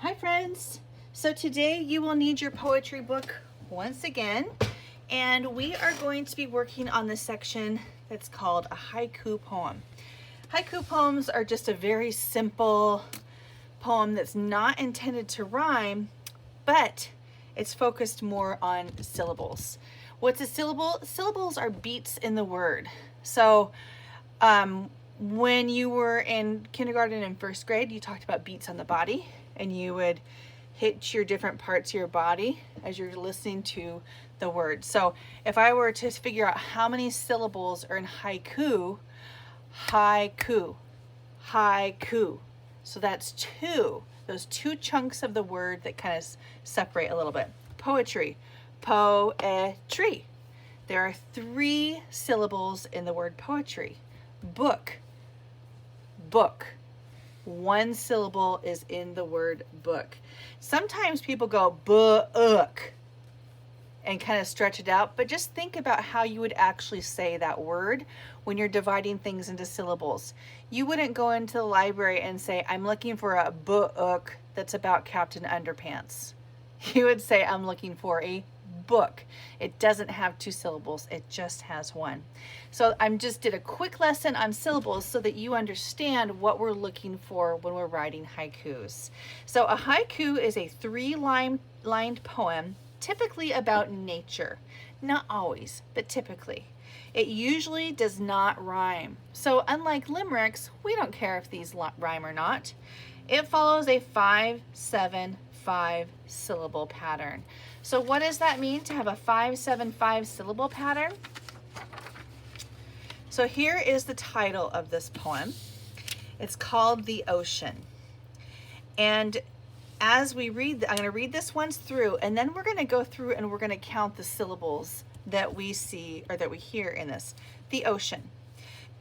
Hi friends! So today you will need your poetry book once again, and we are going to be working on the section that's called a haiku poem. Haiku poems are just a very simple poem that's not intended to rhyme, but it's focused more on syllables. What's a syllable? Syllables are beats in the word. So when you were in kindergarten and first grade, you talked about beats on the body, and you would hit your different parts of your body as you're listening to the word. So if I were to figure out how many syllables are in haiku, haiku, haiku. So that's two, those two chunks of the word that kind of separate a little bit. Poetry, poetry. There are three syllables in the word poetry. Book, book. One syllable is in the word book. Sometimes people go book and kind of stretch it out, but just think about how you would actually say that word when you're dividing things into syllables. You wouldn't go into the library and say, I'm looking for a book that's about Captain Underpants. You would say, I'm looking for a book. It doesn't have two syllables, it just has one. So I just did a quick lesson on syllables so that you understand what we're looking for when we're writing haikus. So a haiku is a three-lined poem, typically about nature. Not always, but typically. It usually does not rhyme. So unlike limericks, we don't care if these rhyme or not. It follows a 5-7-5 syllable pattern. So what does that mean to have a 5-7-5 syllable pattern? So here is the title of this poem. It's called The Ocean. And as we read, I'm going to read this once through, and then we're going to go through and we're going to count the syllables that we see or that we hear in this. The ocean.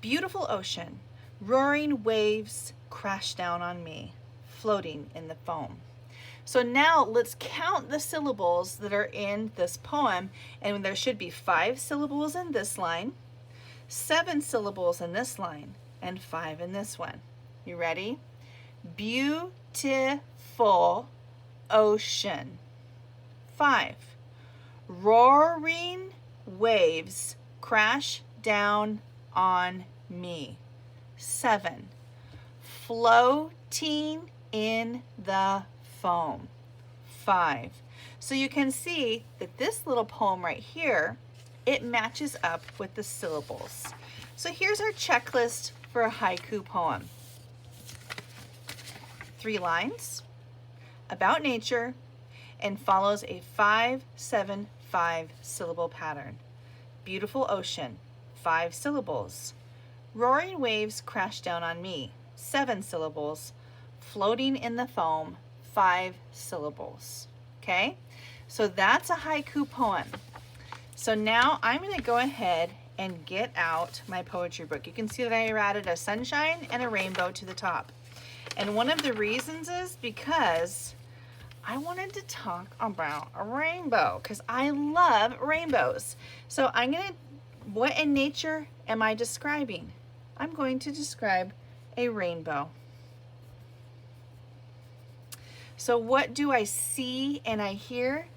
Beautiful ocean. Roaring waves crash down on me, floating in the foam. So now let's count the syllables that are in this poem, and there should be 5 syllables in this line, 7 syllables in this line, and 5 in this one. You ready? Beautiful ocean. 5. Roaring waves crash down on me. 7. Floating in the foam. 5. So you can see that this little poem right here, it matches up with the syllables. So here's our checklist for a haiku poem. 3 lines, about nature, and follows a 5-7-5 syllable pattern. Beautiful ocean, 5 syllables. Roaring waves crash down on me, 7 syllables. Floating in the foam, 5 syllables. Okay, so that's a haiku poem. So now I'm going to go ahead and get out my poetry book. You can see that I added a sunshine and a rainbow to the top. And one of the reasons is because I wanted to talk about a rainbow because I love rainbows. So I'm going to, what in nature am I describing? I'm going to describe a rainbow. So what do I see and I hear?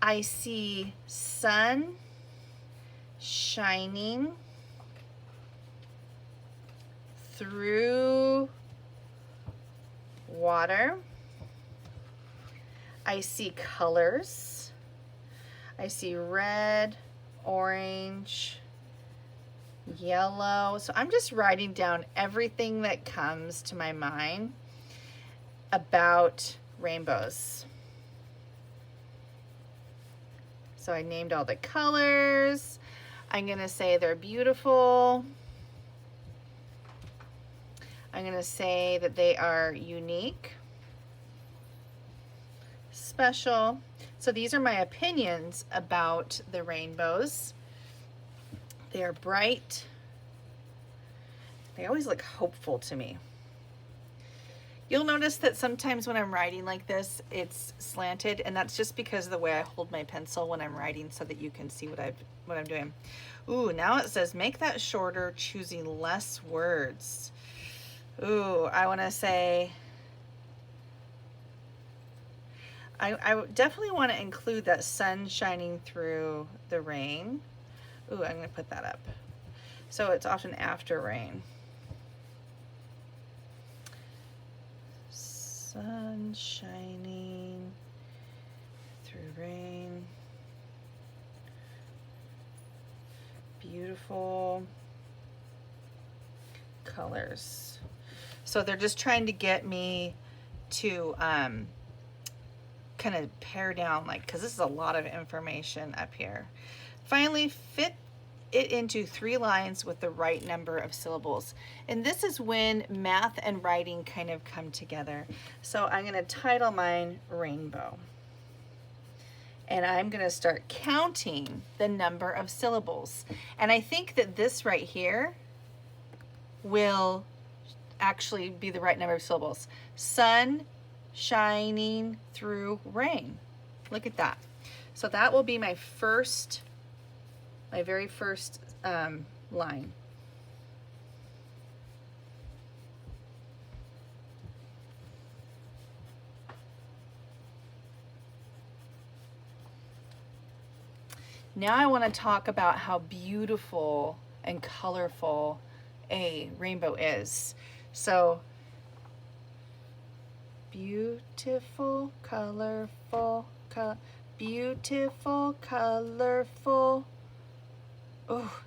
I see sun shining through water. I see colors. I see red, orange, yellow. So I'm just writing down everything that comes to my mind about rainbows. So I named all the colors. I'm going to say they're beautiful. I'm going to say that they are unique, special. So these are my opinions about the rainbows. They are bright. They always look hopeful to me. You'll notice that sometimes when I'm writing like this, it's slanted, and that's just because of the way I hold my pencil when I'm writing so that you can see what I'm doing. Ooh, now it says make that shorter, choosing less words. Ooh, I want to say I definitely want to include that sun shining through the rain. Ooh, I'm going to put that up. So it's often after rain. Sun shining through rain. Beautiful colors. So they're just trying to get me to kind of pare down, like, because this is a lot of information up here. Finally, fit it into 3 lines with the right number of syllables. And this is when math and writing kind of come together. So I'm going to title mine Rainbow. And I'm going to start counting the number of syllables. And I think that this right here will actually be the right number of syllables. Sun shining through rain. Look at that. So that will be my very first line. Now I want to talk about how beautiful and colorful a rainbow is. So beautiful, colorful, beautiful, colorful. Oh,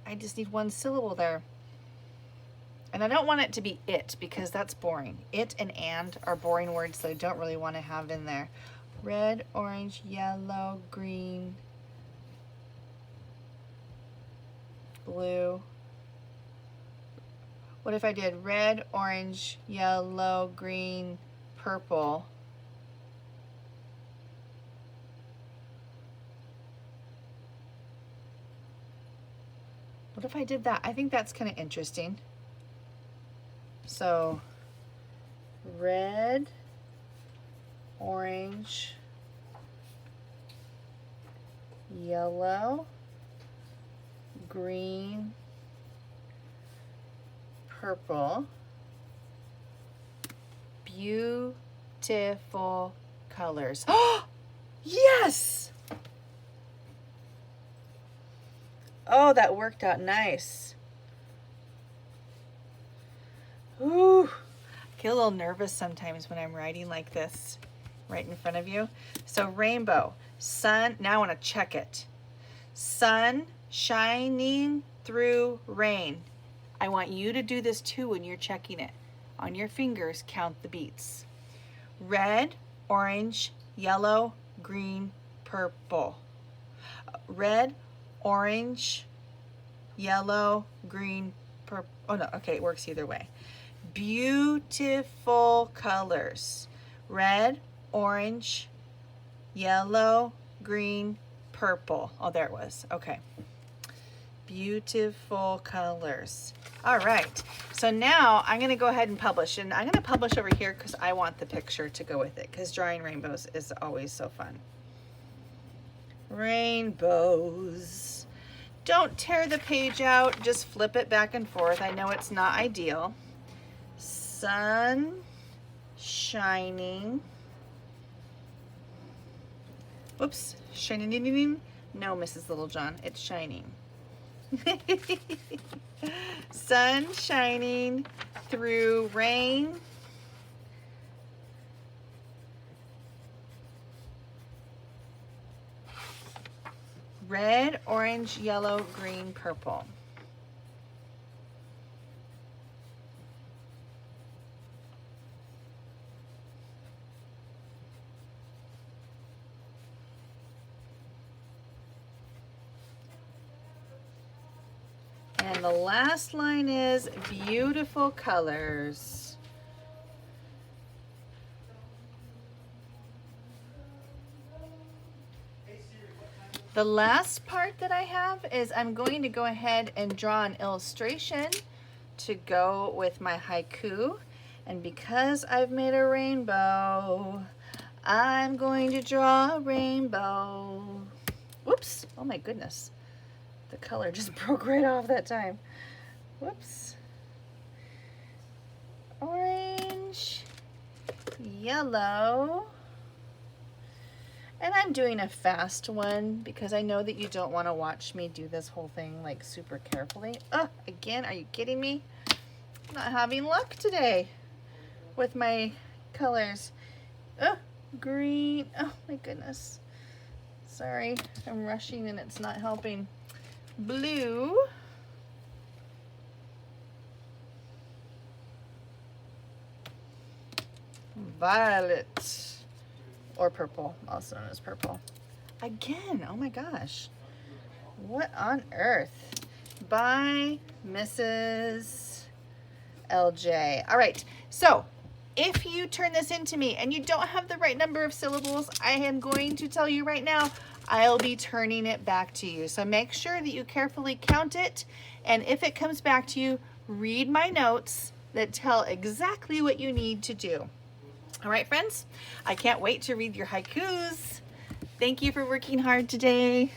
I just need 1 syllable there. And I don't want it to be it, because that's boring. It and are boring words that I don't really want to have in there. Red, orange, yellow, green, blue. What if I did red, orange, yellow, green, purple? What if I did that? I think that's kind of interesting. So red, orange, yellow, green, purple. Beautiful colors. Oh, yes! Oh, that worked out nice. Ooh, I get a little nervous sometimes when I'm writing like this right in front of you. So rainbow, sun, now I want to check it. Sun shining through rain. I want you to do this too when you're checking it. On your fingers, count the beats. Red, orange, yellow, green, purple. Red, orange, yellow, green, purple. Oh no, okay, it works either way. Beautiful colors. Red, orange, yellow, green, purple. Oh, there it was. Okay. Beautiful colors. All right. So now I'm going to go ahead and publish. And I'm going to publish over here because I want the picture to go with it, because drawing rainbows is always so fun. Rainbows. Don't tear the page out. Just flip it back and forth. I know it's not ideal. Sun shining. Whoops. Shining. No, Mrs. Littlejohn. It's shining. Sun shining through rain. Red, orange, yellow, green, purple. And the last line is beautiful colors. The last part that I have is I'm going to go ahead and draw an illustration to go with my haiku. And because I've made a rainbow, I'm going to draw a rainbow. Whoops, oh my goodness. The color just broke right off that time. Whoops. Orange, yellow, And I'm doing a fast one because I know that you don't want to watch me do this whole thing like super carefully. Oh, again, are you kidding me? I'm not having luck today with my colors. Oh, green. Oh my goodness. Sorry, I'm rushing and it's not helping. Blue. Violet. Or purple, also known as purple. Again, oh my gosh. What on earth? By Mrs. LJ. All right, so if you turn this into me and you don't have the right number of syllables, I am going to tell you right now, I'll be turning it back to you. So make sure that you carefully count it, and if it comes back to you, read my notes that tell exactly what you need to do. All right, friends, I can't wait to read your haikus. Thank you for working hard today.